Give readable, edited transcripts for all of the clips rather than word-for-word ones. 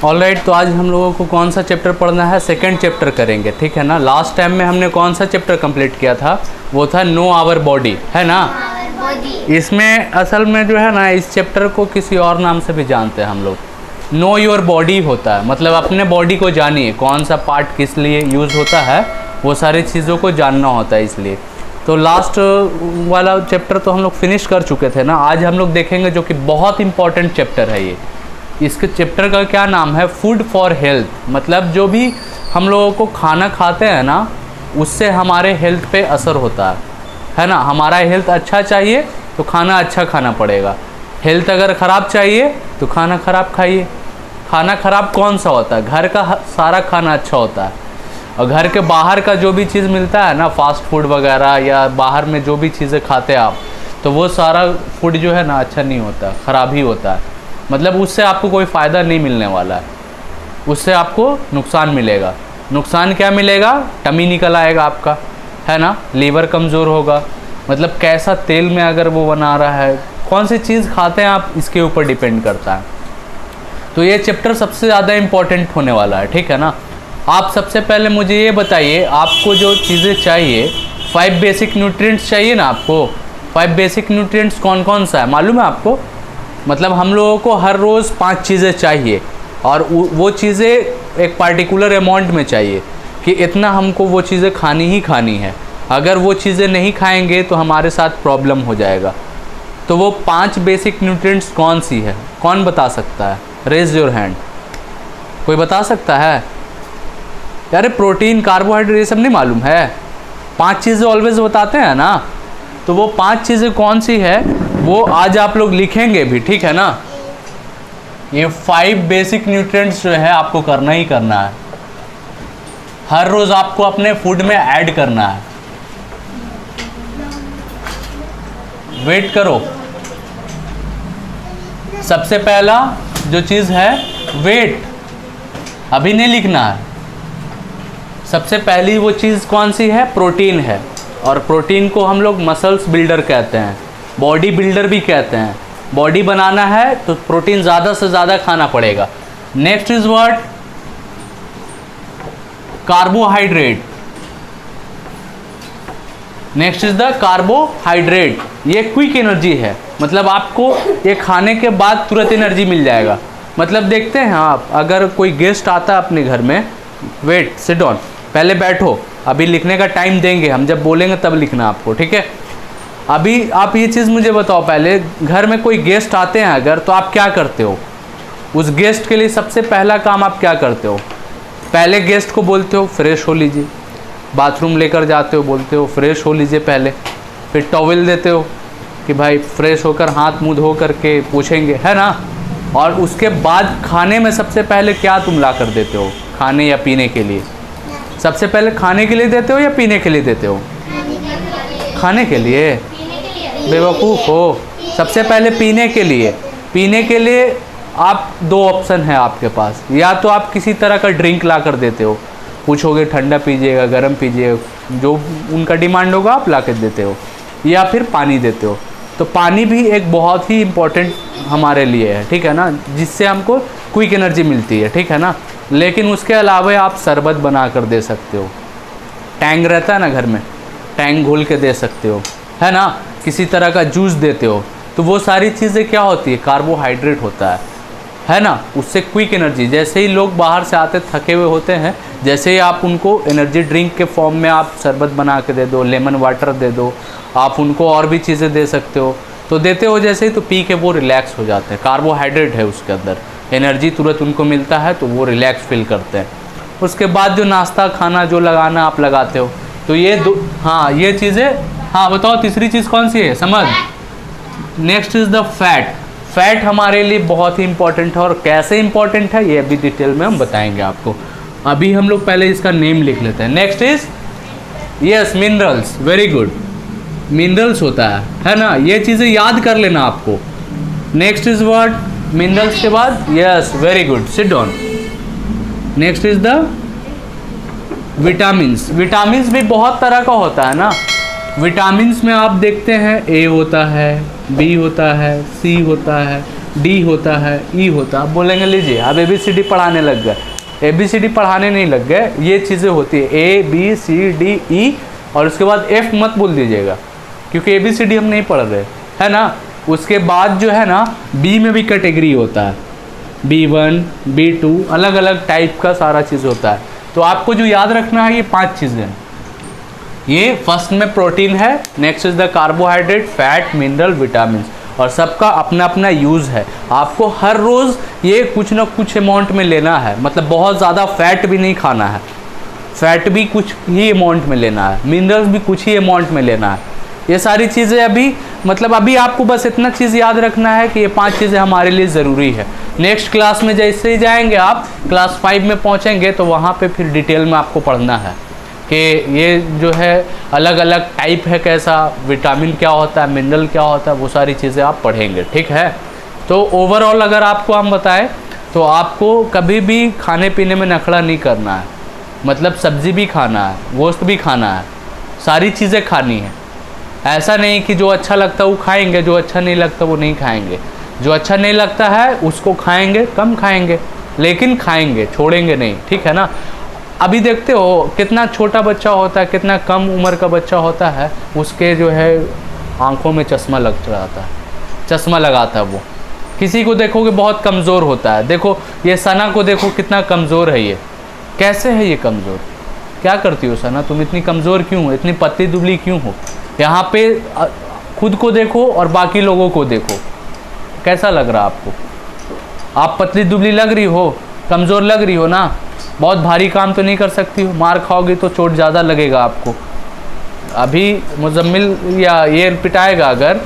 Alright, तो आज हम लोगों को कौन सा चैप्टर पढ़ना है? सेकंड चैप्टर करेंगे, ठीक है ना। लास्ट टाइम में हमने कौन सा चैप्टर कंप्लीट किया था? वो था नो आवर बॉडी, है ना। इसमें असल में जो है ना, इस चैप्टर को किसी और नाम से भी जानते हैं हम लोग। नो योर बॉडी होता है, मतलब अपने बॉडी को जानिए, कौन सा पार्ट किस लिए यूज़ होता है, वो सारी चीज़ों को जानना होता है। इसलिए तो लास्ट वाला चैप्टर तो हम लोग फिनिश कर चुके थे ना। आज हम लोग देखेंगे जो कि बहुत इंपॉर्टेंट चैप्टर है ये। इसके चैप्टर का क्या नाम है? Food for health. मतलब जो भी हम लोगों को खाना खाते हैं ना, उससे हमारे हेल्थ पे असर होता है ना। हमारा हेल्थ अच्छा चाहिए तो खाना अच्छा खाना पड़ेगा। हेल्थ अगर ख़राब चाहिए तो खाना ख़राब खाइए। खाना ख़राब कौन सा होता है? घर का सारा खाना अच्छा होता है, और घर के बाहर का जो भी चीज़ मिलता है ना, फास्ट फूड वगैरह या बाहर में जो भी चीज़ें खाते हैं आप, तो वो सारा फूड जो है ना अच्छा नहीं होता, ख़राब ही होता है। मतलब उससे आपको कोई फ़ायदा नहीं मिलने वाला है, उससे आपको नुकसान मिलेगा। नुकसान क्या मिलेगा? टमी निकल आएगा आपका, है ना। लीवर कमज़ोर होगा। मतलब कैसा तेल में अगर वो बना रहा है, कौन सी चीज़ खाते हैं आप, इसके ऊपर डिपेंड करता है। तो ये चैप्टर सबसे ज़्यादा इम्पोर्टेंट होने वाला है, ठीक है ना। आप सबसे पहले मुझे ये बताइए, आपको जो चीज़ें चाहिए, 5 बेसिक न्यूट्रिएंट्स चाहिए ना आपको। 5 बेसिक न्यूट्रिएंट्स कौन कौन सा है मालूम है आपको? मतलब हम लोगों को हर रोज़ 5 चीज़ें चाहिए, और वो चीज़ें एक पार्टिकुलर अमाउंट में चाहिए कि इतना हमको वो चीज़ें खानी ही खानी है। अगर वो चीज़ें नहीं खाएंगे तो हमारे साथ प्रॉब्लम हो जाएगा। तो वो 5 बेसिक न्यूट्रिएंट्स कौन सी है? कौन बता सकता है? Raise your hand. कोई बता सकता है? यार प्रोटीन, कार्बोहाइड्रेट, ये सब नहीं मालूम है? 5 चीज़ें ऑलवेज बताते हैं ना। तो वो 5 चीज़ें कौन सी है वो आज आप लोग लिखेंगे भी, ठीक है ना। ये 5 बेसिक न्यूट्रिएंट्स जो है आपको करना ही करना है, हर रोज़ आपको अपने फूड में ऐड करना है। वेट करो। सबसे पहला जो चीज़ है वेट, अभी नहीं लिखना है। सबसे पहली वो चीज़ कौन सी है? प्रोटीन है। और प्रोटीन को हम लोग मसल्स बिल्डर कहते हैं, बॉडी बिल्डर भी कहते हैं। बॉडी बनाना है तो प्रोटीन ज़्यादा से ज़्यादा खाना पड़ेगा। Next is what? Carbohydrate. Next is the carbohydrate. ये क्विक एनर्जी है, मतलब आपको ये खाने के बाद तुरंत एनर्जी मिल जाएगा। मतलब देखते हैं आप, अगर कोई गेस्ट आता है अपने घर में, वेट, सिट डाउन, पहले बैठो, अभी लिखने का टाइम देंगे हम, जब बोलेंगे तब लिखना आपको, ठीक है। अभी आप ये चीज़ मुझे बताओ, पहले घर में कोई गेस्ट आते हैं अगर, तो आप क्या करते हो? उस गेस्ट के लिए सबसे पहला काम आप क्या करते हो? पहले गेस्ट को बोलते हो फ्रेश हो लीजिए, बाथरूम लेकर जाते हो, बोलते हो फ्रेश हो लीजिए पहले, फिर टॉवल देते हो कि भाई फ्रेश होकर हाथ मुँह धो करके पूछेंगे, है ना। और उसके बाद खाने में सबसे पहले क्या तुम ला कर देते हो? खाने या पीने के लिए सबसे पहले खाने के लिए देते हो या पीने के लिए देते हो? खाने के लिए। बेवकूफ़ हो, सबसे पहले पीने के लिए। पीने के लिए आप 2 ऑप्शन है आपके पास, या तो आप किसी तरह का ड्रिंक ला कर देते हो, पूछोगे ठंडा पीजिएगा, गर्म पीजिएगा, जो उनका डिमांड होगा आप ला कर देते हो, या फिर पानी देते हो। तो पानी भी एक बहुत ही इम्पोर्टेंट हमारे लिए है, ठीक है ना, जिससे हमको क्विक एनर्जी मिलती है, ठीक है ना। लेकिन उसके अलावा आप शरबत बना कर दे सकते हो, टैंग रहता है ना घर में, टैंग घोल के दे सकते हो, है ना। किसी तरह का जूस देते हो। तो वो सारी चीज़ें क्या होती है? कार्बोहाइड्रेट होता है ना। उससे क्विक एनर्जी, जैसे ही लोग बाहर से आते थके हुए होते हैं, जैसे ही आप उनको एनर्जी ड्रिंक के फॉर्म में आप शरबत बना के दे दो, लेमन वाटर दे दो, आप उनको और भी चीज़ें दे सकते हो, तो देते हो जैसे ही, तो पी के वो रिलैक्स हो जाते हैं। कार्बोहाइड्रेट है उसके अंदर, एनर्जी तुरंत उनको मिलता है, तो वो रिलैक्स फील करते हैं। उसके बाद जो नाश्ता खाना जो लगाना आप लगाते हो, तो ये हाँ ये चीज़ें। हाँ बताओ तीसरी चीज़ कौन सी है? समझ। Next is the fat. Fat हमारे लिए बहुत ही इंपॉर्टेंट है, और कैसे इंपॉर्टेंट है ये अभी डिटेल में हम बताएंगे आपको। अभी हम लोग पहले इसका नेम लिख लेते हैं। Next is yes minerals. Very good, minerals होता है ना। ये चीज़ें याद कर लेना आपको। Next is what? मिनरल्स के बाद yes, very good, sit down. Next is the vitamins. Vitamins भी बहुत तरह का होता है ना। विटामिन्स में आप देखते हैं ए होता है, बी होता है, सी होता है, डी होता है, ई होता है। आप बोलेंगे लीजिए आप ABCD पढ़ाने लग गए, ABCD पढ़ाने नहीं लग गए, ये चीज़ें होती है ABCDE और उसके बाद F मत बोल दीजिएगा क्योंकि ABCD हम नहीं पढ़ रहे, है ना। उसके बाद जो है ना B में भी कैटेगरी होता है, B1 B2 अलग अलग टाइप का सारा चीज़ होता है। तो आपको जो याद रखना है ये 5 चीज़ें हैं। ये फर्स्ट में प्रोटीन है, next is the carbohydrate, fat, mineral, vitamin और सबका अपना अपना यूज़ है। आपको हर रोज़ ये कुछ ना कुछ अमाउंट में लेना है, मतलब बहुत ज़्यादा फैट भी नहीं खाना है, फैट भी कुछ ही अमाउंट में लेना है, मिनरल्स भी कुछ ही अमाउंट में लेना है। ये सारी चीज़ें अभी आपको बस इतना चीज़ याद रखना है कि ये 5 चीज़ें हमारे लिए ज़रूरी है। नेक्स्ट क्लास में जैसे ही जाएंगे आप क्लास 5 में पहुँचेंगे तो वहाँ पे फिर डिटेल में आपको पढ़ना है कि ये जो है अलग अलग टाइप है, कैसा विटामिन क्या होता है, मिनरल क्या होता है, वो सारी चीज़ें आप पढ़ेंगे, ठीक है। तो ओवरऑल अगर आपको हम बताएं तो आपको कभी भी खाने पीने में नखड़ा नहीं करना है, मतलब सब्ज़ी भी खाना है, गोश्त भी खाना है, सारी चीज़ें खानी है। ऐसा नहीं कि जो अच्छा लगता है वो खाएंगे, जो अच्छा नहीं लगता वो नहीं खाएंगे। जो अच्छा नहीं लगता है उसको खाएंगे, कम खाएंगे, लेकिन खाएंगे, छोड़ेंगे नहीं, ठीक है ना। अभी देखते हो कितना छोटा बच्चा होता है, कितना कम उम्र का बच्चा होता है, उसके जो है आँखों में चश्मा लग जाता है, चश्मा लगाता है वो। किसी को देखोगे बहुत कमज़ोर होता है, देखो ये सना को देखो कितना कमज़ोर है, ये कैसे है ये कमज़ोर, क्या करती हो सना, तुम इतनी कमज़ोर क्यों हो, इतनी पतली दुबली क्यों हो। यहाँ पे खुद को देखो और बाकी लोगों को देखो, कैसा लग रहा आपको। आप पतली दुबली लग रही हो, कमज़ोर लग रही हो ना, बहुत भारी काम तो नहीं कर सकती हो, मार खाओगी तो चोट ज़्यादा लगेगा आपको। अभी मुजम्मिल या ये पिटाएगा, अगर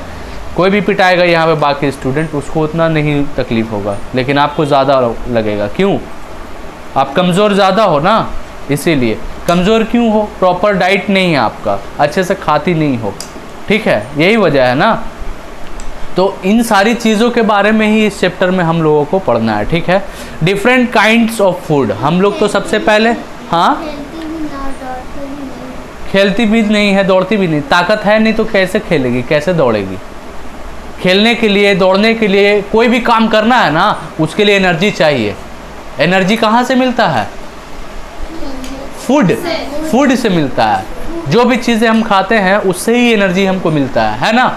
कोई भी पिटाएगा यहाँ पे बाकी स्टूडेंट, उसको उतना नहीं तकलीफ़ होगा, लेकिन आपको ज़्यादा लगेगा। क्यों, आप कमज़ोर ज़्यादा हो ना, इसीलिए। कमज़ोर क्यों हो, प्रॉपर डाइट नहीं है आपका, अच्छे से खाती नहीं हो, ठीक है, यही वजह है ना। तो इन सारी चीज़ों के बारे में ही इस चैप्टर में हम लोगों को पढ़ना है, ठीक है। डिफरेंट काइंड्स ऑफ फूड, हम लोग तो सबसे पहले, हाँ खेलती भी नहीं है, दौड़ती भी नहीं, ताकत है नहीं तो कैसे खेलेगी, कैसे दौड़ेगी। खेलने के लिए, दौड़ने के लिए, कोई भी काम करना है ना, उसके लिए एनर्जी चाहिए। एनर्जी कहाँ से मिलता है, फूड से मिलता है। जो भी चीज़ें हम खाते हैं उससे ही एनर्जी हमको मिलता है ना।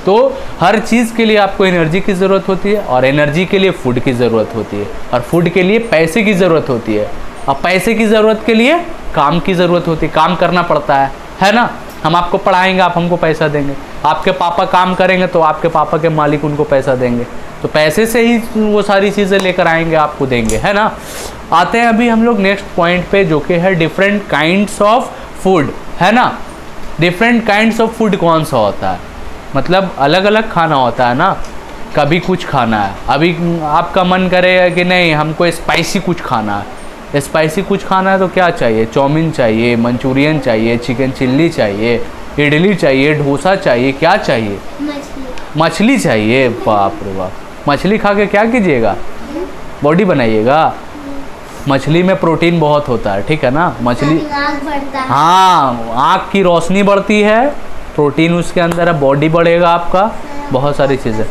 तो हर चीज़ के लिए आपको एनर्जी की ज़रूरत होती है, और एनर्जी के लिए फूड की ज़रूरत होती है, और फूड के लिए पैसे की ज़रूरत होती है, और पैसे की ज़रूरत के लिए काम की ज़रूरत होती है, काम करना पड़ता है ना। हम आपको पढ़ाएंगे, आप हमको पैसा देंगे, आपके पापा काम करेंगे तो आपके पापा के मालिक उनको पैसा देंगे, तो पैसे से ही वो सारी चीज़ें लेकर आएंगे, आपको देंगे, है ना। आते हैं अभी हम लोग नेक्स्ट पॉइंट पे, जो कि है डिफरेंट काइंड्स ऑफ फूड, है ना। डिफरेंट काइंड्स ऑफ फूड कौन सा होता है, मतलब अलग अलग खाना होता है ना। कभी कुछ खाना है, अभी आपका मन करेगा कि नहीं हमको स्पाइसी कुछ खाना है, स्पाइसी कुछ खाना है तो क्या चाहिए, चाउमीन चाहिए, मंचूरियन चाहिए, चिकन चिल्ली चाहिए, इडली चाहिए, डोसा चाहिए, क्या चाहिए, मछली चाहिए। बाप रे बाप, मछली खा के क्या कीजिएगा, बॉडी बनाइएगा। मछली में प्रोटीन बहुत होता है, ठीक है ना। मछली, हाँ, आँख की रोशनी बढ़ती है, प्रोटीन उसके अंदर है, बॉडी बढ़ेगा आपका, बहुत सारी चीज़ें।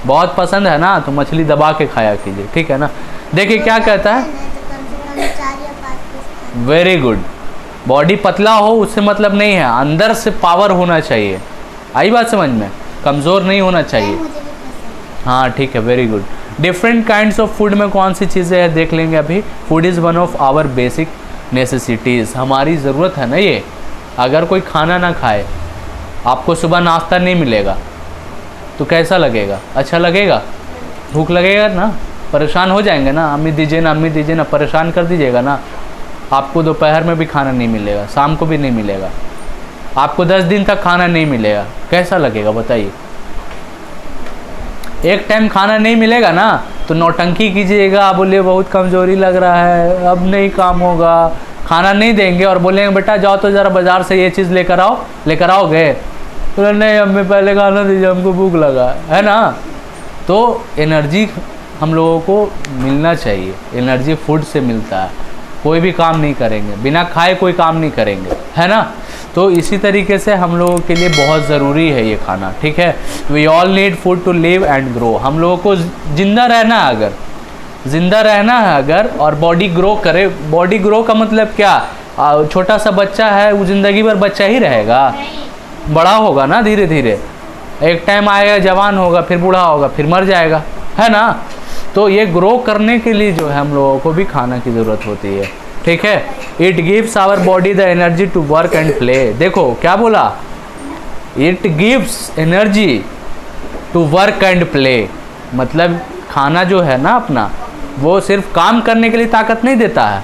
बहुत पसंद है ना, तो मछली दबा के खाया कीजिए, ठीक है ना। देखिए क्या कहता है, वेरी गुड। बॉडी पतला हो उससे मतलब नहीं है, अंदर से पावर होना चाहिए, आई बात समझ में, कमज़ोर नहीं होना चाहिए। हाँ ठीक है, very good. Different kinds of food में कौन सी चीज़ें हैं देख लेंगे अभी। Food is one of our basic necessities, हमारी ज़रूरत है ना ये। अगर कोई खाना ना खाए, आपको सुबह नाश्ता नहीं मिलेगा तो कैसा लगेगा, अच्छा लगेगा, भूख लगेगा ना, परेशान हो जाएंगे ना, अम्मी दीजिए ना, अम्मी दीजिए ना, परेशान कर दीजिएगा ना। आपको दोपहर में भी खाना नहीं मिलेगा, शाम को भी नहीं मिलेगा, आपको 10 दिन तक खाना नहीं मिलेगा, कैसा लगेगा बताइए। एक टाइम खाना नहीं मिलेगा ना तो नौटंकी कीजिएगा, बोलिए बहुत कमज़ोरी लग रहा है, अब नहीं काम होगा। खाना नहीं देंगे और बोलेंगे बेटा जाओ तो ज़रा बाज़ार से ये चीज़ लेकर आओ, लेकर आओगे तो नहीं हमें पहले खाना दीजिए, हमको भूख लगा है ना। तो एनर्जी हम लोगों को मिलना चाहिए, एनर्जी फूड से मिलता है। कोई भी काम नहीं करेंगे बिना खाए, कोई काम नहीं करेंगे, है ना। तो इसी तरीके से हम लोगों के लिए बहुत ज़रूरी है ये खाना, ठीक है। We all need food to live and grow. हम लोगों को ज़िंदा रहना है अगर और बॉडी ग्रो करे। बॉडी ग्रो का मतलब क्या, छोटा सा बच्चा है वो ज़िंदगी भर बच्चा ही रहेगा, बड़ा होगा ना धीरे धीरे, एक टाइम आएगा जवान होगा, फिर बूढ़ा होगा, फिर मर जाएगा, है ना। तो ये ग्रो करने के लिए जो है हम लोगों को भी खाना की ज़रूरत होती है, ठीक है। It gives our body the energy to work and play. देखो क्या बोला, it gives energy to work and play. मतलब खाना जो है ना अपना, वो सिर्फ काम करने के लिए ताकत नहीं देता है,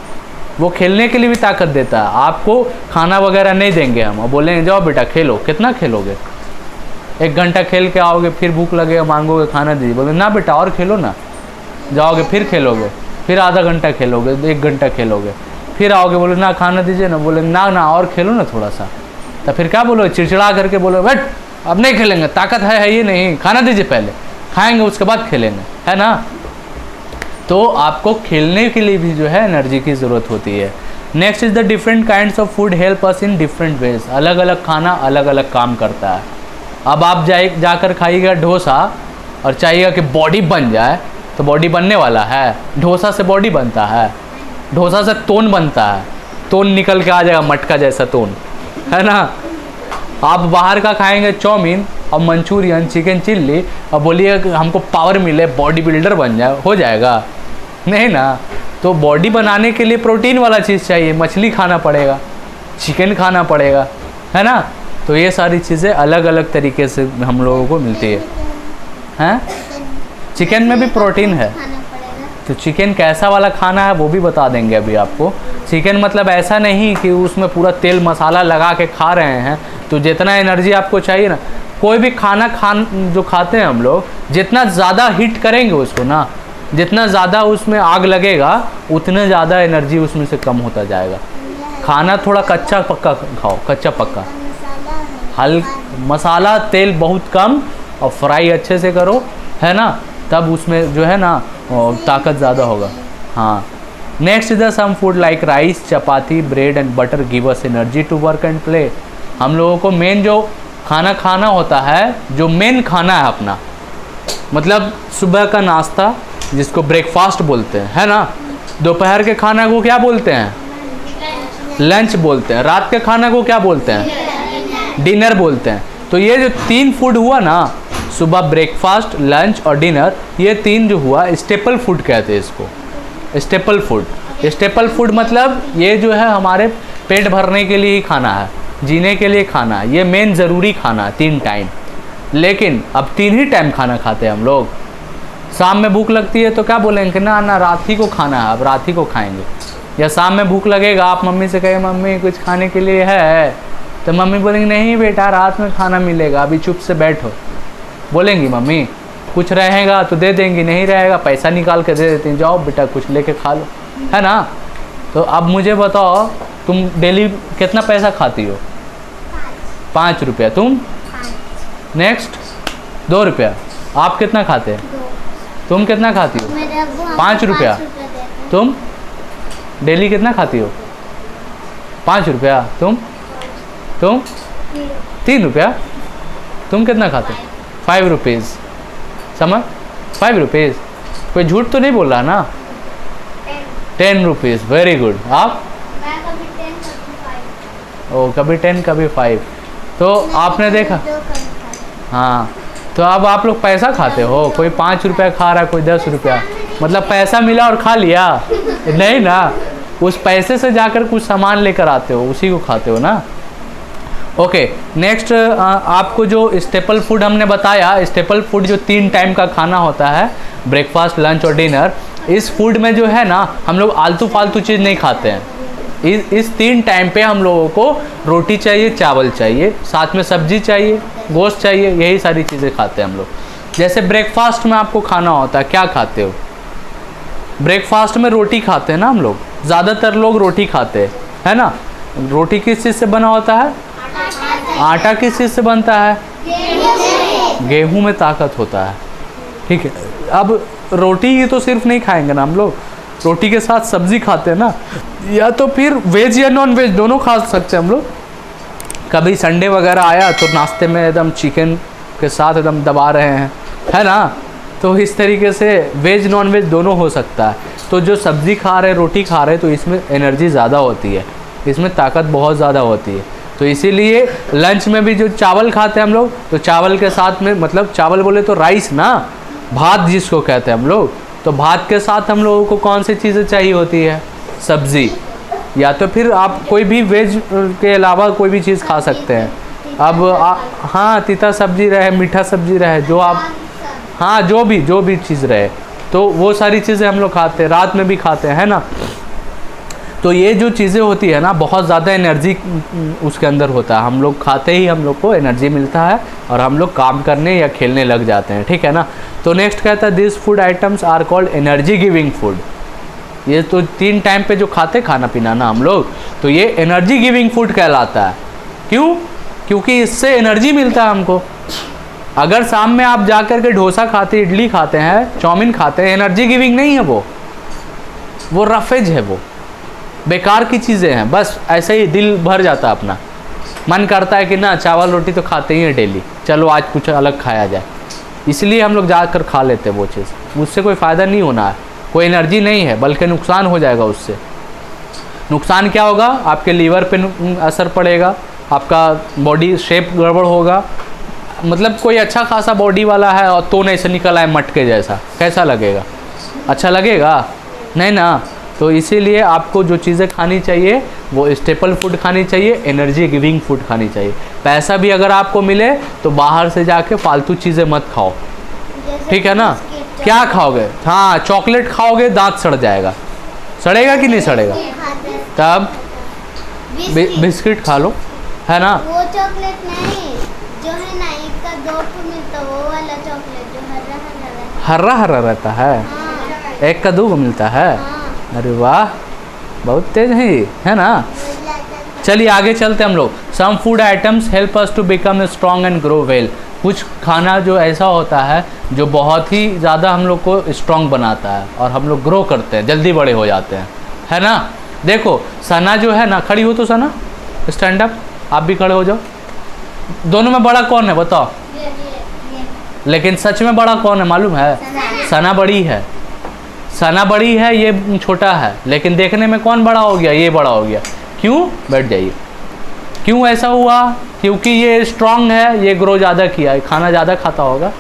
वो खेलने के लिए भी ताकत देता है। आपको खाना वगैरह नहीं देंगे हम और बोलेंगे जाओ बेटा खेलो, कितना खेलोगे, 1 घंटा खेल के आओगे, फिर भूख लगेगा मांगोगे खाना दीजिए, बोले ना बेटा और खेलो ना, जाओगे फिर खेलोगे, फिर आधा घंटा खेलोगे, 1 घंटा खेलोगे, फिर आओगे बोले ना खाना दीजिए ना, बोले ना और खेलो ना थोड़ा सा, तो फिर क्या बोलो, चिड़चिड़ा करके बोलो बैठ अब नहीं खेलेंगे, ताकत है ये नहीं, खाना दीजिए पहले, खाएंगे उसके बाद खेलेंगे, है ना। तो आपको खेलने के लिए भी जो है एनर्जी की ज़रूरत होती है। Next is the different kinds of food help us in different ways. अलग अलग खाना अलग अलग काम करता है। अब आप जाकर खाइएगा डोसा और चाहिएगा कि बॉडी बन जाए, तो बॉडी बनने वाला है? डोसा से बॉडी बनता है? डोसा से तोन बनता है, तोन निकल के आ जाएगा मटका जैसा तोन, है ना। आप बाहर का खाएंगे चाउमीन और मंचूरियन, चिकन चिल्ली, और बोलिए हमको पावर मिले, बॉडी बिल्डर बन जाए, हो जाएगा? नहीं ना। तो बॉडी बनाने के लिए प्रोटीन वाला चीज़ चाहिए, मछली खाना पड़ेगा, चिकन खाना पड़ेगा, है ना। तो ये सारी चीज़ें अलग अलग तरीके से हम लोगों को मिलती है, हैं। चिकन में भी प्रोटीन है, तो चिकन कैसा वाला खाना है वो भी बता देंगे अभी आपको। चिकन मतलब ऐसा नहीं कि उसमें पूरा तेल मसाला लगा के खा रहे हैं, तो जितना एनर्जी आपको चाहिए ना, कोई भी खाना जो खाते हैं हम लोग, जितना ज़्यादा हीट करेंगे उसको ना, जितना ज़्यादा उसमें आग लगेगा, उतना ज़्यादा एनर्जी उसमें से कम होता जाएगा। खाना थोड़ा कच्चा पक्का खाओ, कच्चा पक्का, मसाला तेल बहुत कम, और फ्राई अच्छे से करो, है ना, तब उसमें जो है ना ताकत ज़्यादा होगा। हाँ। Next is the some food like rice, chapati, bread and butter give us energy to work and play. हम लोगों को मेन जो खाना होता है, जो मेन खाना है अपना, मतलब सुबह का नाश्ता जिसको ब्रेकफास्ट बोलते हैं, है ना। दोपहर के खाना को क्या बोलते हैं? लंच बोलते हैं। रात के खाना को क्या बोलते हैं? डिनर बोलते हैं। तो ये जो 3 फूड हुआ ना, सुबह ब्रेकफास्ट, लंच और डिनर, ये 3 जो हुआ स्टेपल फूड कहते हैं इसको, स्टेपल फूड। स्टेपल फूड मतलब ये जो है हमारे पेट भरने के लिए ही खाना है, जीने के लिए खाना है, ये मेन ज़रूरी खाना है 3 टाइम। लेकिन अब 3 ही टाइम खाना खाते हैं हम लोग। शाम में भूख लगती है तो क्या बोलेंगे, ना रात ही को खाना है, अब रात ही को खाएंगे। या शाम में भूख लगेगा, आप मम्मी से कहें मम्मी कुछ खाने के लिए है, तो मम्मी बोलेंगे नहीं बेटा रात में खाना मिलेगा, अभी चुप से बैठो। बोलेंगी मम्मी, कुछ रहेगा तो दे देंगी, नहीं रहेगा पैसा निकाल के दे देती हैं, जाओ बेटा कुछ लेके खा लो, है ना। तो अब मुझे बताओ, तुम डेली कितना पैसा खाती हो? 5 रुपया। तुम? नेक्स्ट 2 रुपया। आप कितना खाते हैं? तुम कितना खाती हो? 5 रुपया। तुम डेली कितना खाती हो? 5 रुपया। तुम 3 रुपया। तुम कितना खाते हो? 5 रुपीज़। समझ? 5 रुपीज़। कोई झूठ तो नहीं बोल रहा ना? 10 रुपीज़। Very good. आप? ओ, कभी 10 कभी 5। तो आपने देखा, हाँ। तो अब आप लोग पैसा खाते हो, कोई 5 रुपया खा रहा है, कोई 10 रुपया, मतलब पैसा मिला और खा लिया? नहीं ना, उस पैसे से जाकर कुछ सामान लेकर आते हो, उसी को खाते हो ना। ओके, नेक्स्ट आपको जो स्टेपल फूड हमने बताया, स्टेपल फूड जो 3 टाइम का खाना होता है, ब्रेकफास्ट, लंच और डिनर, इस फूड में जो है ना हम लोग आलतू फालतू चीज़ नहीं खाते हैं। इस 3 टाइम पे हम लोगों को रोटी चाहिए, चावल चाहिए, साथ में सब्जी चाहिए, गोश्त चाहिए, यही सारी चीज़ें खाते हैं हम लोग। जैसे ब्रेकफास्ट में आपको खाना होता है, क्या खाते हो? ब्रेकफास्ट में रोटी खाते हैं ना हम लोग, ज़्यादातर लोग रोटी खाते हैं, है ना। रोटी किस चीज़ से बना होता है? आटा किस चीज़ से बनता है? गेहूँ में ताकत होता है, ठीक है। अब रोटी ही तो सिर्फ नहीं खाएंगे ना हम लोग, रोटी के साथ सब्जी खाते हैं ना, या तो फिर वेज या नॉन वेज दोनों खा सकते हैं हम लोग। कभी संडे वगैरह आया तो नाश्ते में एकदम चिकन के साथ एकदम दबा रहे हैं, है ना। तो इस तरीके से वेज नॉन वेज दोनों हो सकता है। तो जो सब्ज़ी खा रहे, रोटी खा रहे, तो इसमें एनर्जी ज़्यादा होती है, इसमें ताकत बहुत ज़्यादा होती है। तो इसीलिए लंच में भी जो चावल खाते हैं हम लोग, तो चावल के साथ में, मतलब चावल बोले तो राइस ना, भात जिसको कहते हैं हम लोग, तो भात के साथ हम लोगों को कौन सी चीज़ें चाहिए होती है? सब्ज़ी, या तो फिर आप कोई भी वेज के अलावा कोई भी चीज़ खा सकते हैं। अब हाँ, तीता सब्जी रहे, मीठा सब्जी रहे, जो आप, हाँ जो भी चीज़ रहे, तो वो सारी चीज़ें हम लोग खाते हैं, रात में भी खाते हैं, है ना। तो ये जो चीज़ें होती है ना, बहुत ज़्यादा एनर्जी उसके अंदर होता है। हम लोग खाते ही हम लोग को एनर्जी मिलता है और हम लोग काम करने या खेलने लग जाते हैं, ठीक है ना। तो नेक्स्ट कहता है this food items are called energy giving food. ये तो 3 टाइम पे जो खाते खाना पीना ना हम लोग, तो ये एनर्जी गिविंग फूड कहलाता है। क्यों? क्योंकि इससे एनर्जी मिलता है हमको। अगर शाम में आप जा कर के डोसा खाते, इडली खाते हैं, चाउमीन खाते हैं, एनर्जी गिविंग नहीं है वो रफेज है, वो बेकार की चीज़ें हैं। बस ऐसे ही दिल भर जाता है अपना, मन करता है कि ना चावल रोटी तो खाते ही हैं डेली, चलो आज कुछ अलग खाया जाए, इसलिए हम लोग जाकर खा लेते हैं वो चीज़। उससे कोई फ़ायदा नहीं होना है, कोई एनर्जी नहीं है, बल्कि नुकसान हो जाएगा उससे। नुकसान क्या होगा? आपके लीवर पे असर पड़ेगा, आपका बॉडी शेप गड़बड़ होगा। मतलब कोई अच्छा खासा बॉडी वाला है और तो नहीं से निकल आए मटके जैसा, कैसा लगेगा? अच्छा लगेगा? नहीं ना। तो इसीलिए आपको जो चीज़ें खानी चाहिए वो स्टेपल फूड खानी चाहिए, एनर्जी गिविंग फूड खानी चाहिए। पैसा भी अगर आपको मिले तो बाहर से जाके फालतू चीज़ें मत खाओ, ठीक है ना। क्या खाओगे? हाँ, चॉकलेट खाओगे, दांत सड़ जाएगा। सड़ेगा कि नहीं सड़ेगा? तब बिस्किट खा लो, है ना। वो चॉकलेट नहीं, जो है ना एक का 2 मिलता, वो वाला चॉकलेट जो हरा रहता है। हाँ। 1 का 2 मिलता है। हाँ। अरे वाह, बहुत तेज है ना। चलिए आगे चलते हम लोग। Some food items help us to become strong and grow well. कुछ खाना जो ऐसा होता है जो बहुत ही ज़्यादा हम लोग को स्ट्रॉन्ग बनाता है और हम लोग ग्रो करते हैं, जल्दी बड़े हो जाते हैं, है ना। देखो सना जो है ना, खड़ी हो तो सना, स्टैंड अप, आप भी खड़े हो जाओ। दोनों में बड़ा कौन है बताओ? लेकिन सच में बड़ा कौन है मालूम है? सना बड़ी है, सना बड़ी है, ये छोटा है, लेकिन देखने में कौन बड़ा हो गया? ये बड़ा हो गया। क्यों? बैठ जाइए। क्यों ऐसा हुआ? क्योंकि ये स्ट्रांग है, ये ग्रो ज़्यादा किया है, खाना ज़्यादा खाता होगा।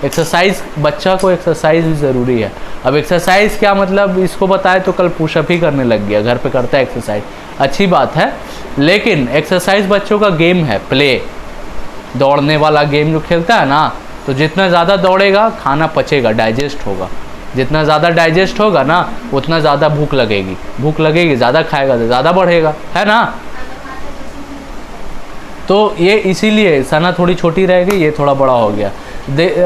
एक्सरसाइज, बच्चा को एक्सरसाइज भी ज़रूरी है। अब एक्सरसाइज क्या मतलब, इसको बताए तो कल पुशअप ही करने लग गया, घर पे करता है एक्सरसाइज, अच्छी बात है। लेकिन एक्सरसाइज बच्चों का गेम है, प्ले, दौड़ने वाला गेम जो खेलता है ना, तो जितना ज़्यादा दौड़ेगा खाना पचेगा, डाइजेस्ट होगा। जितना ज़्यादा डाइजेस्ट होगा ना, उतना ज़्यादा भूख लगेगी, ज़्यादा खाएगा तो ज़्यादा बढ़ेगा, है ना। तो ये इसीलिए सना थोड़ी छोटी रहेगी, ये थोड़ा बड़ा हो गया।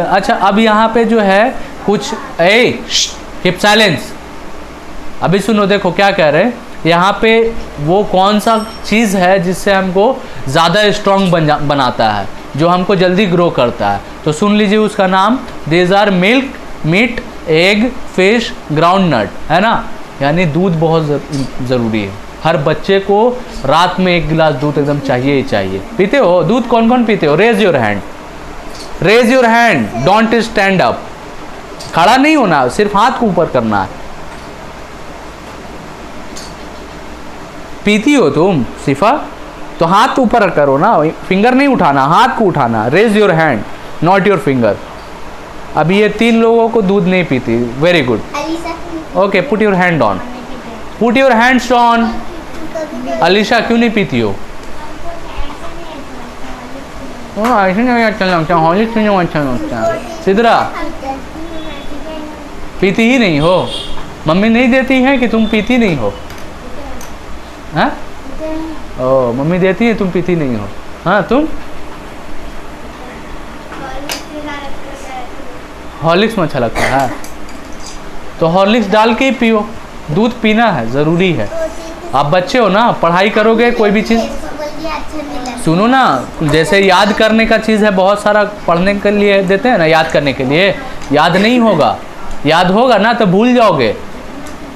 अच्छा, अब यहाँ पे जो है कुछ, कीप साइलेंस, अभी सुनो, देखो क्या कह रहे हैं यहाँ पे। वो कौन सा चीज़ है जिससे हमको ज़्यादा स्ट्रॉन्ग बनाता है, जो हमको जल्दी ग्रो करता है? तो सुन लीजिए उसका नाम, these are milk, meat, egg, fish, groundnut, है ना। यानी दूध बहुत ज़रूरी है। हर बच्चे को रात में 1 गिलास दूध एकदम चाहिए ही चाहिए। पीते हो दूध? कौन कौन पीते हो? Raise your hand, raise your hand, don't stand up. खड़ा नहीं होना, सिर्फ हाथ को ऊपर करना है। पीती हो तुम सिफा? तो हाथ ऊपर करो ना, फिंगर नहीं उठाना, हाथ को उठाना। Raise your hand, not your finger. अभी ये 3 लोगों को दूध नहीं पीती, very good. Okay, put your hand on, put your hands on. Alisha क्यों नहीं पीती हो? ऐसे नहीं अच्छा लगता, हॉर्लिक्स नहीं अच्छा लगता। सिद्रा पीती ही नहीं हो? मम्मी नहीं देती है कि तुम पीती नहीं हो? हाँ, ओ मम्मी देती है, तुम पीती नहीं हो। हाँ, तुम हॉर्लिक्स में अच्छा लगता है, तो हॉर्लिक्स डाल के ही पियो। दूध पीना है, ज़रूरी है। आप बच्चे हो ना, पढ़ाई करोगे कोई भी चीज़, सुनो ना, जैसे याद करने का चीज़ है, बहुत सारा पढ़ने के लिए देते हैं ना, याद करने के लिए, याद नहीं होगा, याद होगा ना तो भूल जाओगे।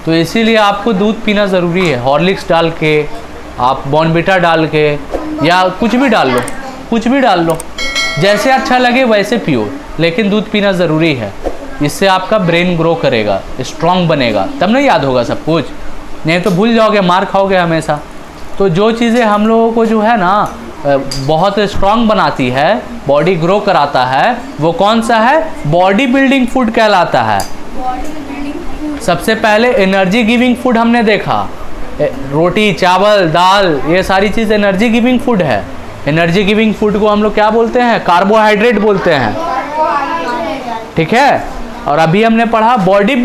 तो इसीलिए आपको दूध पीना ज़रूरी है। हॉर्लिक्स डाल के, आप बॉर्नविटा डाल के, या कुछ भी डाल लो, कुछ भी डाल लो, जैसे अच्छा लगे वैसे पियो, लेकिन दूध पीना ज़रूरी है। इससे आपका ब्रेन ग्रो करेगा, स्ट्रांग बनेगा, तब नहीं याद होगा सब कुछ, नहीं तो भूल जाओगे, मार खाओगे हमेशा। तो जो चीज़ें हम लोगों को जो है ना बहुत स्ट्रांग बनाती है, बॉडी ग्रो कराता है, वो कौन सा है? बॉडी बिल्डिंग फूड कहलाता है। सबसे पहले एनर्जी गिविंग फूड हमने देखा, रोटी, चावल, दाल, ये सारी चीज़ एनर्जी गिविंग फूड है। एनर्जी गिविंग फूड को हम लोग क्या बोलते हैं? कार्बोहाइड्रेट बोलते हैं, ठीक है। और अभी हमने पढ़ा body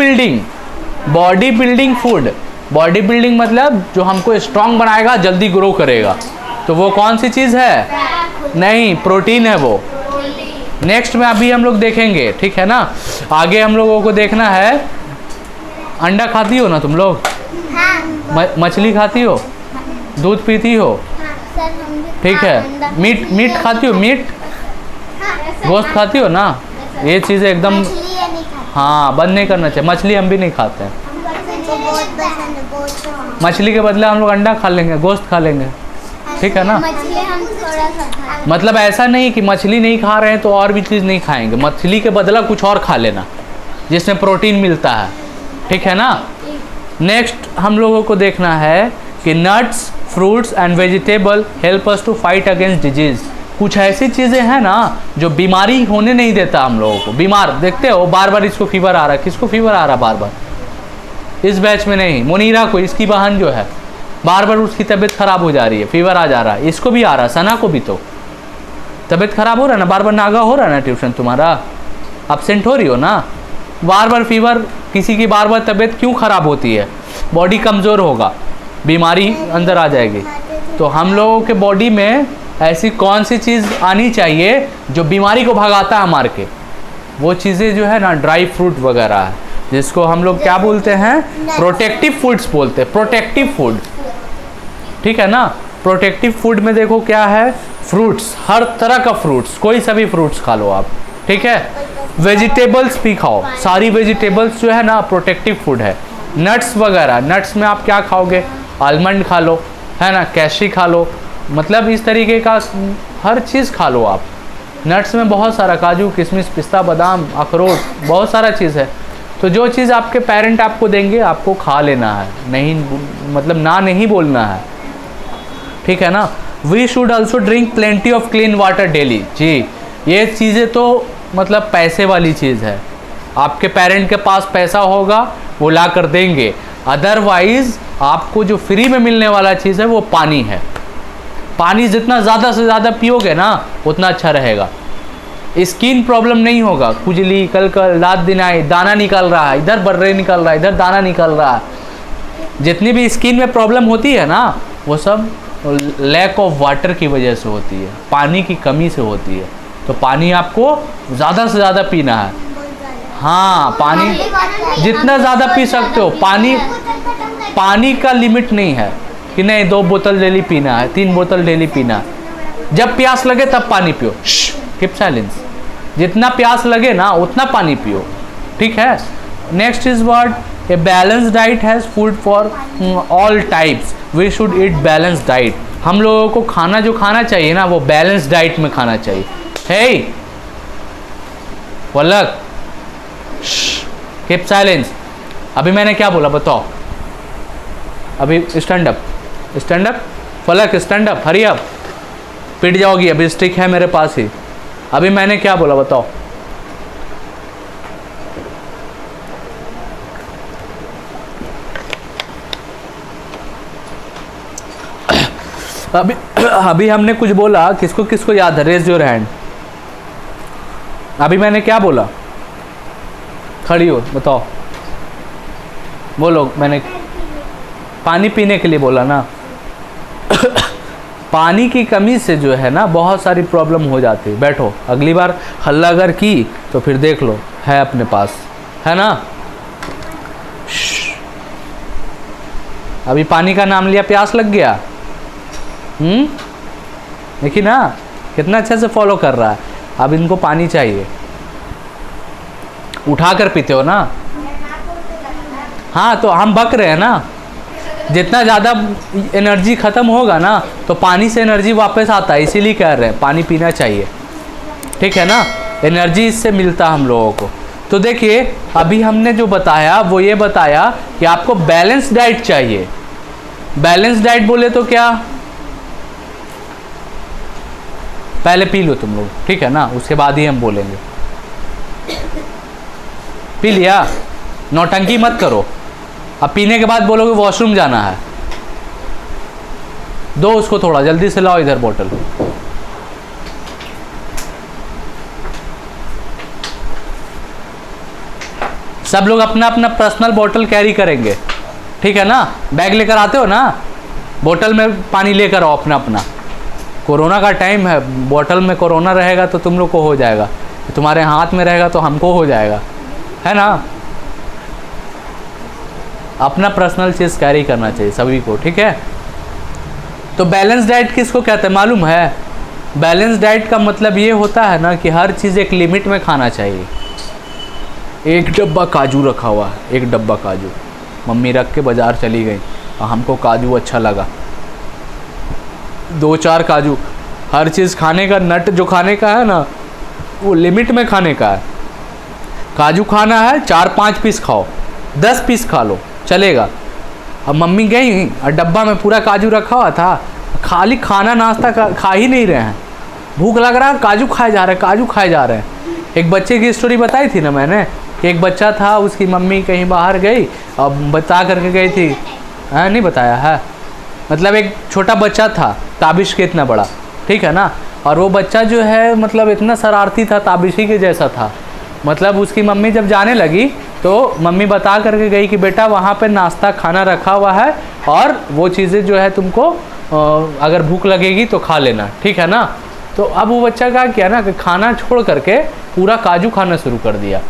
building food. Body building मतलब जो हमको स्ट्रांग बनाएगा, जल्दी ग्रो करेगा, तो वो कौन सी चीज़ है? नहीं, प्रोटीन है वो। नेक्स्ट में अभी हम लोग देखेंगे, ठीक है ना। आगे हम लोगों को देखना है, अंडा खाती हो ना तुम लोग? हाँ। मछली खाती हो? दूध पीती हो? सर हम भी ठीक है। मीट खाती हो? मीट, गोश्त खाती हो ना? ये चीज़ें एकदम मछली ये नहीं खाते। हाँ, बंद नहीं करना चाहिए। मछली हम भी नहीं खाते हैं। हमको बहुत पसंद है, बहुत। मछली के बदले हम लोग अंडा खा लेंगे, गोश्त खा लेंगे, ठीक है ना। मछली हम थोड़ा सा खाते। मतलब ऐसा नहीं कि मछली नहीं खा रहे हैं तो और भी चीज़ नहीं खाएंगे, मछली के बदला कुछ और खा लेना जिसमें प्रोटीन मिलता है, ठीक है ना। नेक्स्ट हम लोगों को देखना है कि nuts, fruits and vegetable help us to fight against disease. कुछ ऐसी चीज़ें हैं ना जो बीमारी होने नहीं देता हम लोगों को। बीमार देखते हो, बार बार इसको फीवर आ रहा है, किसको फीवर आ रहा है बार बार? इस बैच में नहीं, मुनीरा को, इसकी बहन जो है, बार बार उसकी तबीयत ख़राब हो जा रही है, फीवर आ जा रहा है। इसको भी आ रहा है, सना को भी। तो तबीयत ख़राब हो रहा है ना, बार बार नागा हो रहा है ना, ट्यूशन तुम्हारा अपसेंट हो रही हो ना, बार बार फीवर, किसी की बार बार तबीयत क्यों ख़राब होती है? बॉडी कमज़ोर होगा, बीमारी अंदर आ जाएगी। तो हम लोगों के बॉडी में ऐसी कौन सी चीज़ आनी चाहिए जो बीमारी को भगाता है मार के? वो चीज़ें जो है ना ड्राई फ्रूट वगैरह है, जिसको हम लोग क्या बोलते हैं? प्रोटेक्टिव फूड्स बोलते हैं, प्रोटेक्टिव फूड, ठीक है ना। प्रोटेक्टिव फूड में देखो क्या है? फ्रूट्स, हर तरह का फ्रूट्स, कोई सा भी फ्रूट्स खा लो आप, ठीक है। वेजिटेबल्स भी खाओ, सारी वेजिटेबल्स जो है ना प्रोटेक्टिव फूड है। नट्स वगैरह, नट्स में आप क्या खाओगे? आलमंड खा लो, है ना, कैशी खा लो, मतलब इस तरीके का हर चीज़ खा लो आप। नट्स में बहुत सारा, काजू, किशमिश, पिस्ता, बादाम, अखरोट, बहुत सारा चीज़ है। तो जो चीज़ आपके पेरेंट आपको देंगे आपको खा लेना है, नहीं मतलब ना नहीं बोलना है, ठीक है ना। We should also drink plenty of clean water daily. जी, ये चीज़ें तो मतलब पैसे वाली चीज़ है। आपके पेरेंट के पास पैसा होगा वो ला कर देंगे, अदरवाइज़ आपको जो फ्री में मिलने वाला चीज़ है वो पानी है। पानी जितना ज़्यादा से ज़्यादा पियोगे ना उतना अच्छा रहेगा। स्किन प्रॉब्लम नहीं होगा, खुजली, कल दांत दिनाई, दाना निकल रहा है, इधर बर्रे निकल रहा है, इधर दाना निकल रहा है। जितनी भी स्किन में प्रॉब्लम होती है ना वो सब लैक ऑफ वाटर की वजह से होती है, पानी की कमी से होती है। तो पानी आपको ज़्यादा से ज़्यादा पीना है। हाँ, पानी जितना ज़्यादा पी सकते हो। पानी का लिमिट नहीं है कि नहीं 2 बोतल डेली पीना है, 3 बोतल डेली पीना है। जब प्यास लगे तब पानी पियो, कीप साइलेंस। जितना प्यास लगे ना उतना पानी पियो, ठीक है। Next is what? A balance diet has food for all types. We should eat balance diet. हम लोगों को खाना जो खाना चाहिए ना वो बैलेंस डाइट में खाना चाहिए। हे वलक, कीप साइलेंस। अभी मैंने क्या बोला बताओ? अभी स्टैंड अप, स्टैंड अप, फलक स्टैंड अप, हरी अप। पिट जाओगी, अभी स्टिक है मेरे पास ही। अभी मैंने क्या बोला बताओ? अभी हमने कुछ बोला, किसको किसको याद है? Raise your hand. अभी मैंने क्या बोला? खड़ी हो बताओ, बोलो। मैंने पानी पीने के लिए बोला ना। पानी की कमी से जो है ना बहुत सारी प्रॉब्लम हो जाती है। बैठो, अगली बार हल्ला अगर की तो फिर देख लो है अपने पास, है ना। अभी पानी का नाम लिया, प्यास लग गया। देखिए ना कितना अच्छे से फॉलो कर रहा है। अब इनको पानी चाहिए, उठा कर पीते हो ना। हाँ, तो हम बक रहे हैं ना, जितना ज़्यादा एनर्जी ख़त्म होगा ना तो पानी से एनर्जी वापस आता है, इसीलिए कह रहे हैं पानी पीना चाहिए, ठीक है ना। एनर्जी इससे मिलता है हम लोगों को। तो देखिए अभी हमने जो बताया वो ये बताया कि आपको बैलेंस डाइट चाहिए। बैलेंस डाइट बोले तो क्या, पहले पी लो तुम लोग, ठीक है ना, उसके बाद ही हम बोलेंगे। पी लिया, नौटंकी मत करो। अब पीने के बाद बोलोगे वॉशरूम जाना है, दो उसको थोड़ा जल्दी से लाओ इधर बोतल। सब लोग अपना अपना पर्सनल बोतल कैरी करेंगे, ठीक है ना। बैग लेकर आते हो ना, बोतल में पानी लेकर आओ अपना अपना। कोरोना का टाइम है, बोतल में कोरोना रहेगा तो तुम लोग को हो जाएगा, तुम्हारे हाथ में रहेगा तो हमको हो जाएगा, है ना। अपना पर्सनल चीज़ कैरी करना चाहिए सभी को, ठीक है। तो बैलेंस डाइट किसको कहते हैं मालूम है? बैलेंस डाइट का मतलब ये होता है ना कि हर चीज़ एक लिमिट में खाना चाहिए। एक डब्बा काजू रखा हुआ है, एक डब्बा काजू मम्मी रख के बाज़ार चली गई और हमको काजू अच्छा लगा, 2-4 काजू। हर चीज़ खाने का, नट जो खाने का है ना वो लिमिट में खाने का है। काजू खाना है 4-5 पीस खाओ, 10 पीस खा लो चलेगा। अब मम्मी गई और डब्बा में पूरा काजू रखा हुआ था, खाली खाना नाश्ता खा ही नहीं रहे हैं, भूख लग रहा है, काजू खाए जा रहे हैं, काजू खाए जा रहे हैं। एक बच्चे की स्टोरी बताई थी ना मैंने, एक बच्चा था, उसकी मम्मी कहीं बाहर गई और बता करके गई थी, हाँ नहीं बताया है, मतलब एक छोटा बच्चा था ताबिश के इतना बड़ा, ठीक है ना। और वो बच्चा जो है मतलब इतना शरारती था, ताबिशी के जैसा था। मतलब उसकी मम्मी जब जाने लगी तो मम्मी बता करके गई कि बेटा वहाँ पे नाश्ता खाना रखा हुआ है और वो चीज़ें जो है तुमको अगर भूख लगेगी तो खा लेना, ठीक है ना। तो अब वो बच्चा क्या किया ना कि खाना छोड़ करके पूरा काजू खाना शुरू कर दिया,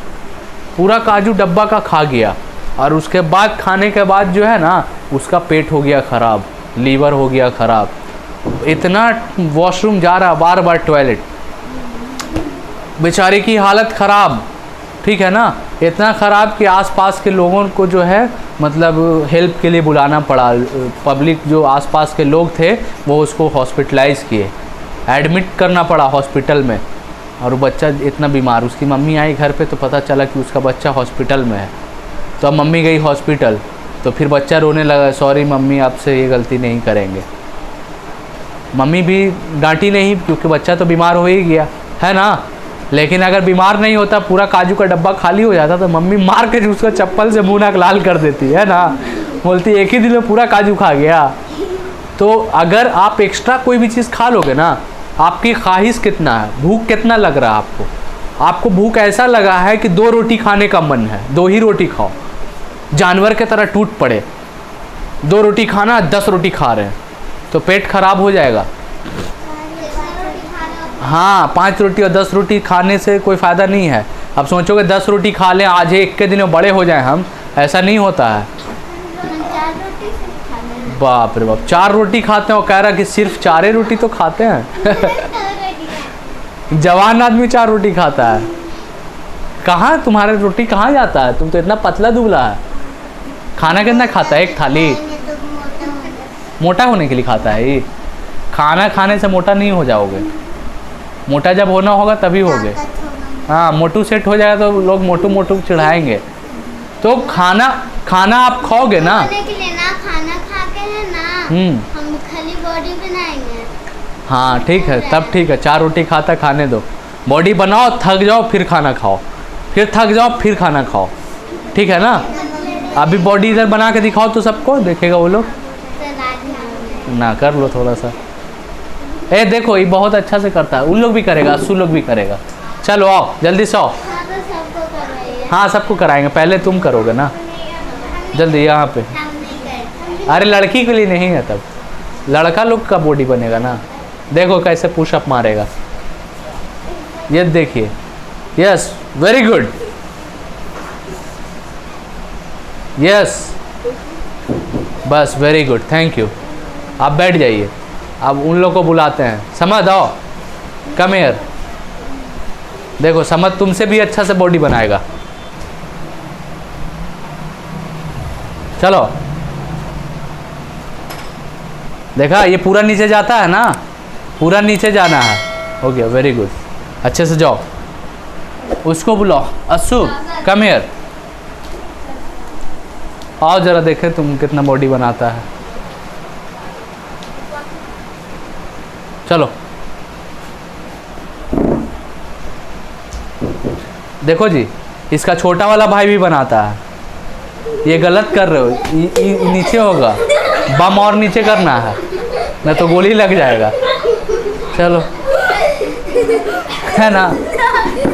पूरा काजू डब्बा का खा गया। और उसके बाद खाने के बाद जो है ना उसका पेट हो गया ख़राब, लीवर हो गया ख़राब, इतना वॉशरूम जा रहा बार बार टॉयलेट, बेचारे की हालत ख़राब, ठीक है ना। इतना ख़राब कि आसपास के लोगों को जो है मतलब हेल्प के लिए बुलाना पड़ा। पब्लिक जो आसपास के लोग थे वो उसको हॉस्पिटलाइज़ किए, एडमिट करना पड़ा हॉस्पिटल में। और वो बच्चा इतना बीमार, उसकी मम्मी आई घर पे तो पता चला कि उसका बच्चा हॉस्पिटल में है। तो अब मम्मी गई हॉस्पिटल तो फिर बच्चा रोने लगा, सॉरी मम्मी आपसे ये गलती नहीं करेंगे। मम्मी भी डांटी नहीं क्योंकि बच्चा तो बीमार हो ही गया है ना। लेकिन अगर बीमार नहीं होता, पूरा काजू का डब्बा खाली हो जाता तो मम्मी मार के उसका चप्पल से मुँह नाक लाल कर देती है ना, बोलती एक ही दिन में पूरा काजू खा गया। तो अगर आप एक्स्ट्रा कोई भी चीज़ खा लोगे ना, आपकी ख्वाहिश कितना है, भूख कितना लग रहा है आपको, आपको भूख ऐसा लगा है कि 2 रोटी खाने का मन है, 2 ही रोटी खाओ, जानवर के तरह टूट पड़े। 2 रोटी खाना, 10 रोटी खा रहे हैं तो पेट खराब हो जाएगा। हाँ 5 रोटी और 10 रोटी खाने से कोई फ़ायदा नहीं है। अब सोचोगे 10 रोटी खा लें आज एक के दिन में बड़े हो जाएं हम, ऐसा नहीं होता है। बाप रे बाप, 4 रोटी खाते हैं और कह रहा कि सिर्फ 4 रोटी तो खाते हैं। जवान आदमी 4 रोटी खाता है, कहाँ तुम्हारे रोटी कहाँ जाता है, तुम तो इतना पतला दुबला है। खाना कितना खाता है, एक थाली, मोटा होने के लिए खाता है ये। खाना खाने से मोटा नहीं हो जाओगे, मोटा जब होना होगा तभी होगे। हाँ मोटू सेट हो जाएगा तो लोग मोटू मोटू चढ़ाएंगे। तो खाना आप खाओगे ना, खाना खा के है ना हम खाली बॉडी बनाएंगे। हाँ ठीक है, तब ठीक है, 4 रोटी खाता खाने दो, बॉडी बनाओ, थक जाओ फिर खाना खाओ, फिर थक जाओ फिर खाना खाओ, ठीक है ना। अभी बॉडी इधर बना के दिखाओ तो सबको देखेगा वो लोग ना, कर लो थोड़ा सा। ए देखो ये बहुत अच्छा से करता है, उन लोग भी करेगा, अस्सू लोग भी करेगा। चलो आओ जल्दी से आओ। हाँ सबको कराएंगे, पहले तुम करोगे ना, जल्दी यहाँ पे। अरे लड़की के लिए नहीं है, तब लड़का लोग का बॉडी बनेगा ना। देखो कैसे पुशअप मारेगा, ये देखिए, यस वेरी गुड, यस बस वेरी गुड, थैंक यू। आप बैठ जाइए, अब उन लोग को बुलाते हैं। समझ आओ, कम हियर। देखो समझ तुमसे भी अच्छा से बॉडी बनाएगा। चलो देखा, ये पूरा नीचे जाता है ना, पूरा नीचे जाना है। हो गया, वेरी गुड, अच्छे से जाओ। उसको बुलाओ, अस्सू कम हियर, आओ जरा देखें तुम कितना बॉडी बनाता है। चलो देखो जी, इसका छोटा वाला भाई भी बनाता है। ये गलत कर रहे हो, नीचे होगा, बम और नीचे करना है, नहीं तो गोली लग जाएगा। चलो, है ना,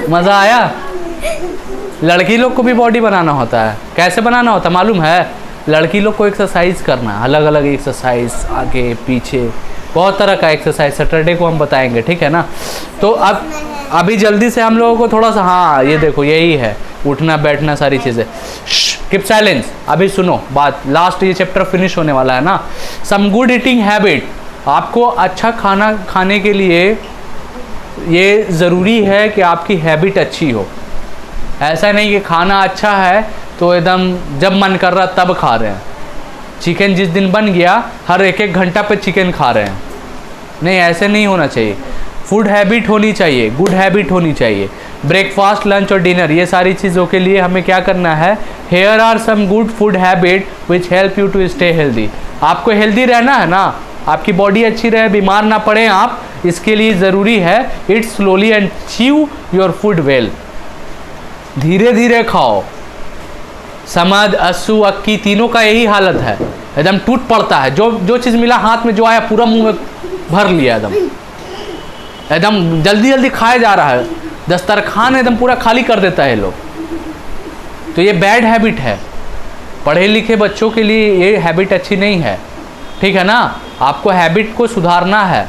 मज़ा आया। लड़की लोग को भी बॉडी बनाना होता है। कैसे बनाना होता है मालूम है? लड़की लोग को एक्सरसाइज करना, अलग अलग एक्सरसाइज, आगे पीछे, बहुत तरह का एक्सरसाइज सैटरडे को हम बताएंगे, ठीक है ना। तो अब अभी जल्दी से हम लोगों को थोड़ा सा, हाँ ये देखो यही है, उठना बैठना सारी चीज़ें। कीप साइलेंस, अभी सुनो बात, लास्ट ये चैप्टर फिनिश होने वाला है ना। सम गुड ईटिंग हैबिट, आपको अच्छा खाना खाने के लिए ये ज़रूरी है कि आपकी हैबिट अच्छी हो। ऐसा नहीं कि खाना अच्छा है तो एकदम जब मन कर रहा तब खा रहे हैं। चिकन जिस दिन बन गया हर एक एक घंटा पे चिकन खा रहे हैं, नहीं ऐसे नहीं होना चाहिए। फूड हैबिट होनी चाहिए, गुड हैबिट होनी चाहिए। ब्रेकफास्ट, लंच और डिनर, ये सारी चीज़ों के लिए हमें क्या करना है? Here are some good food habit which help you to stay healthy. आपको हेल्दी रहना है ना, आपकी बॉडी अच्छी रहे, बीमार ना पड़े आप, इसके लिए ज़रूरी है it slowly and chew your food well. धीरे धीरे खाओ। समद, अस्सू, अक्की तीनों का यही हालत है, एकदम टूट पड़ता है। जो चीज़ मिला हाथ में, जो आया पूरा मुंह में भर लिया, एकदम जल्दी जल्दी खाया जा रहा है, दस्तरखान एकदम पूरा खाली कर देता है लोग। तो ये बैड हैबिट है, पढ़े लिखे बच्चों के लिए ये हैबिट अच्छी नहीं है, ठीक है ना। आपको हैबिट को सुधारना है,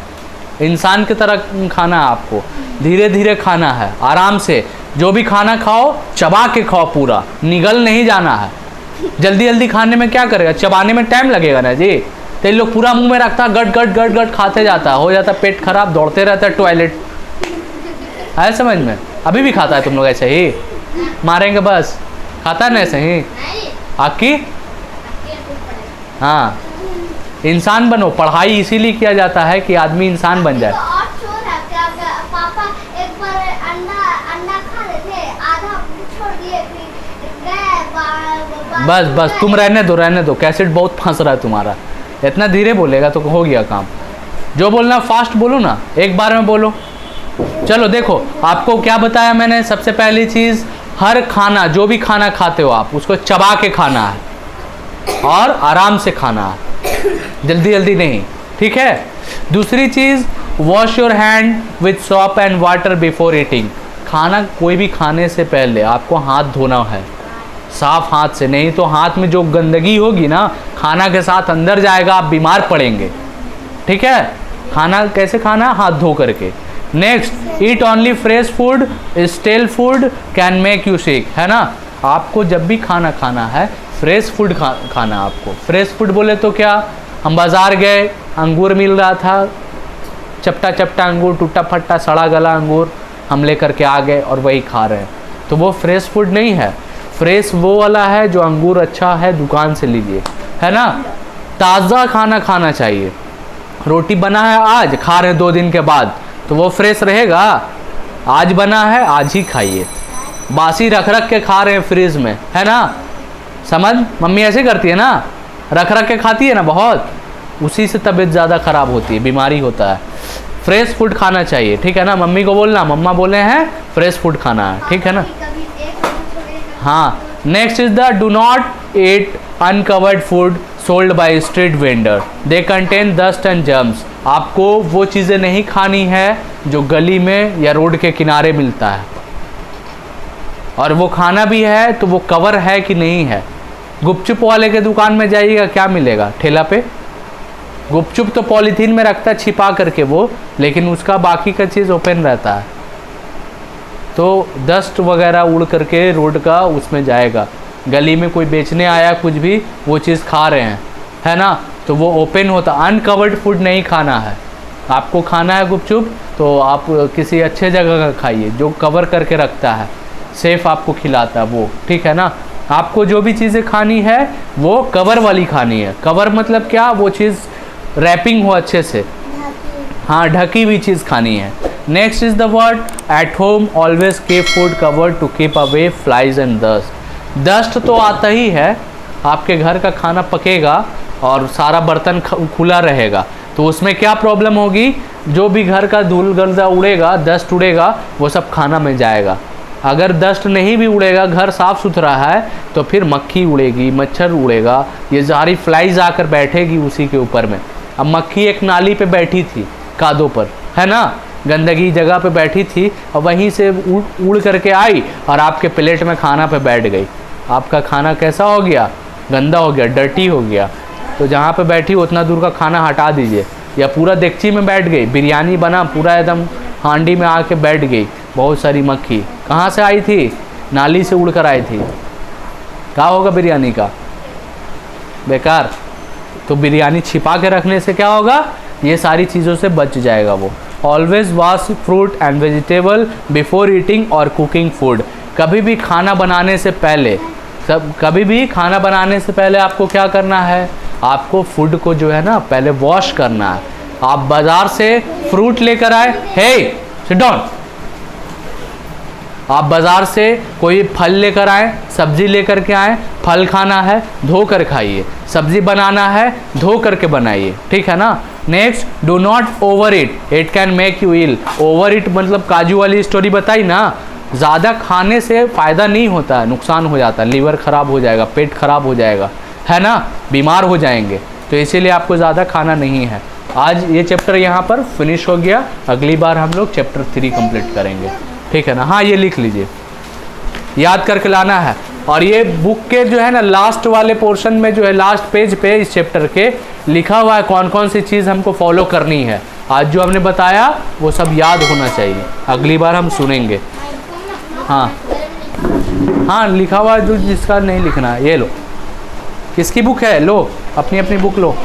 इंसान की तरह खाना है, आपको धीरे धीरे खाना है, आराम से। जो भी खाना खाओ चबा के खाओ, पूरा निगल नहीं जाना है। जल्दी जल्दी खाने में क्या करेगा, चबाने में टाइम लगेगा ना जी। तो ये लोग पूरा मुंह में रखता, गट गट गट गट खाते जाता, हो जाता पेट खराब, दौड़ते रहता है टॉयलेट। आया समझ में? अभी भी खाता है तुम लोग ऐसे ही? मारेंगे बस, खाता है ना ऐसे ही? आकी, हाँ, इंसान बनो। पढ़ाई इसीलिए किया जाता है कि आदमी इंसान बन जाए। पापा एक बार अंडा खा रहे थे, आधा छोड़ दिए, बस बस तुम रहने दो, कैसेट बहुत फंस रहा है तुम्हारा। इतना धीरे बोलेगा तो हो गया काम। जो बोलना फास्ट बोलो ना, एक बार में बोलो। चलो देखो, आपको क्या बताया मैंने। सबसे पहली चीज़, हर खाना, जो भी खाना खाते हो आप, उसको चबा के खाना है और आराम से खाना है, जल्दी जल्दी नहीं, ठीक है। दूसरी चीज़, wash your hand with soap and water before eating. खाना कोई भी खाने से पहले आपको हाथ धोना है, साफ हाथ से, नहीं तो हाथ में जो गंदगी होगी ना, खाना के साथ अंदर जाएगा, आप बीमार पड़ेंगे, ठीक है। खाना कैसे खाना? हाथ धो करके। Next, eat only fresh food, stele food can make you sick, है ना। आपको जब भी खाना खाना है फ्रेश फूड खाना। आपको फ्रेश फूड बोले तो क्या, हम बाज़ार गए, अंगूर मिल रहा था, चपटा चपटा अंगूर, टूटा फट्टा सड़ा गला अंगूर हम लेकर के आ गए और वही खा रहे हैं, तो वो फ्रेश फूड नहीं है। फ्रेश वो वाला है जो अंगूर अच्छा है, दुकान से लीजिए, है ना। ताज़ा खाना खाना चाहिए। रोटी बना है आज, खा रहे हैं 2 दिन के बाद, तो वो फ्रेश रहेगा? आज बना है आज ही खाइए। बासी रख रख के खा रहे हैं फ्रिज में, है ना। समझ, मम्मी ऐसे करती है ना, रख रख के खाती है ना बहुत, उसी से तबीयत ज़्यादा ख़राब होती है, बीमारी होता है। फ्रेश फूड खाना चाहिए, ठीक है ना। मम्मी को बोलना, मम्मा बोले हैं फ्रेश फूड खाना है, ठीक है ना। हाँ, next is the do not eat uncovered food sold by street vendor, they contain dust and germs. आपको वो चीज़ें नहीं खानी है जो गली में या रोड के किनारे मिलता है, और वो खाना भी है तो वो कवर है कि नहीं है। गुपचुप वाले के दुकान में जाइएगा, क्या मिलेगा ठेला पे? गुपचुप तो पॉलीथीन में रखता है छिपा करके वो, लेकिन उसका बाकी का चीज़ ओपन रहता है, तो डस्ट वगैरह उड़ करके रोड का उसमें जाएगा। गली में कोई बेचने आया कुछ भी, वो चीज़ खा रहे हैं, है ना, तो वो ओपन होता। अनकवर्ड फूड नहीं खाना है। आपको खाना है गुपचुप तो आप किसी अच्छे जगह का खाइए जो कवर करके रखता है, सेफ आपको खिलाता है वो, ठीक है ना। आपको जो भी चीज़ें खानी है वो कवर वाली खानी है। कवर मतलब क्या, वो चीज़ रैपिंग हो अच्छे से, हाँ ढकी हुई चीज़ खानी है। Next is the word at home always keep food covered to keep away flies and dust. Dust तो आता ही है, आपके घर का खाना पकेगा और सारा बर्तन खुला रहेगा तो उसमें क्या प्रॉब्लम होगी, जो भी घर का धूल गर्दा उड़ेगा, डस्ट उड़ेगा, वो सब खाना में जाएगा। अगर डस्ट नहीं भी उड़ेगा, घर साफ़ सुथरा है, तो फिर मक्खी उड़ेगी, मच्छर उड़ेगा, ये सारी फ्लाइज आकर बैठेगी उसी के ऊपर में। अब मक्खी एक नाली पे बैठी थी कादों पर, है ना, गंदगी जगह पे बैठी थी और वहीं से उड़ करके आई और आपके प्लेट में खाना पे बैठ गई। आपका खाना कैसा हो गया, गंदा हो गया, डर्टी हो गया। तो जहाँ पे बैठी उतना दूर का खाना हटा दीजिए। या पूरा देगची में बैठ गई, बिरयानी बना पूरा एकदम हांडी में आके बैठ गई, बहुत सारी मक्खी कहाँ से आई थी, नाली से उड़ कर आई थी। क्या होगा बिरयानी का, बेकार। तो बिरयानी छिपा के रखने से क्या होगा, ये सारी चीज़ों से बच जाएगा वो। Always wash fruit and vegetable before eating और कुकिंग फूड। कभी भी खाना बनाने से पहले, कभी भी खाना बनाने से पहले आपको क्या करना है, आपको फूड को जो है ना पहले वॉश करना है। आप बाज़ार से फ्रूट लेकर आए, हे सिट डाउन, आप बाज़ार से कोई फल लेकर आए, सब्जी लेकर के आए, फल खाना है धो कर खाइए, सब्जी बनाना है धो करके बनाइए, ठीक है ना। Next, do not overeat can make you ill. Overeat मतलब काजू वाली स्टोरी बताई ना, ज़्यादा खाने से फ़ायदा नहीं होता है, नुकसान हो जाता है, लीवर ख़राब हो जाएगा, पेट खराब हो जाएगा, है ना, बीमार हो जाएंगे। तो इसीलिए आपको ज़्यादा खाना नहीं है। आज ये चैप्टर यहाँ पर फिनिश हो गया, अगली बार हम लोग चैप्टर 3 कंप्लीट करेंगे, ठीक है ना। हाँ ये लिख लीजिए, याद करके लाना है। और ये बुक के जो है ना लास्ट वाले पोर्शन में जो है, लास्ट पेज पे इस चैप्टर के लिखा हुआ है कौन कौन सी चीज़ हमको फॉलो करनी है। आज जो हमने बताया वो सब याद होना चाहिए, अगली बार हम सुनेंगे। हाँ हाँ लिखा हुआ है, जो जिसका नहीं लिखना है ये लो। किसकी बुक है, लो अपनी अपनी बुक लो।